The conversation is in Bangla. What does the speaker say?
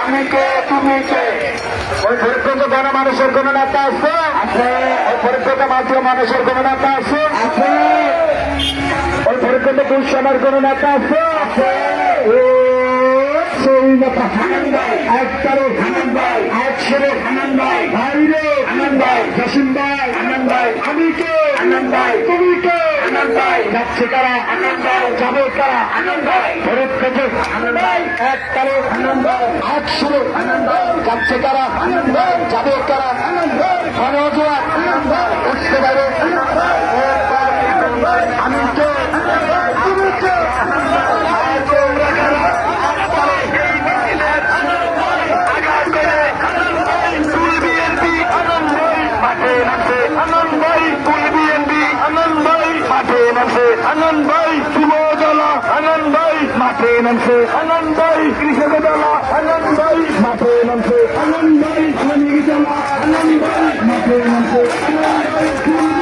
আমি কে তুমি কে ওই পরিপ্রেত গণমানুষের কোন নেতা আছে ওই পরিপ্রেত জাতীয় মানুষের কোন নেতা আছে ওই পরিপ্রেত গুলশানের কোন নেতা আছে সেই নেতা হানান ভাই এক তারক হানান ভাই এক শেরেফ হানান ভাই ভাইরে হানান ভাই জসিম ভাই হানান ভাই আমি কে হানান ভাই তুমি কে হানান ভাই যাচ্ছে কারা হানান ভাই যাবে কারা হানান ভাই পরিপ্রেত হানান ভাই এক তারক হানান ভাই এক শেরেফ হানান ভাই যাচ্ছে কারা হানান ভাই যাবে কারা হানান ভাই গণজোয়ার হানান ভাই উঠতে পারে আমি কে তুমি কে আনন্দ ভাই যুবদলা আনন্দ ভাই মাঠে নামছে আনন্দ ভাই কৃষক দলা আনন্দ ভাই মাঠে নামছে আনন্দ ভাই শ্রমিক দলা আনন্দ ভাই মাঠে নামছে আনন্দ ভাই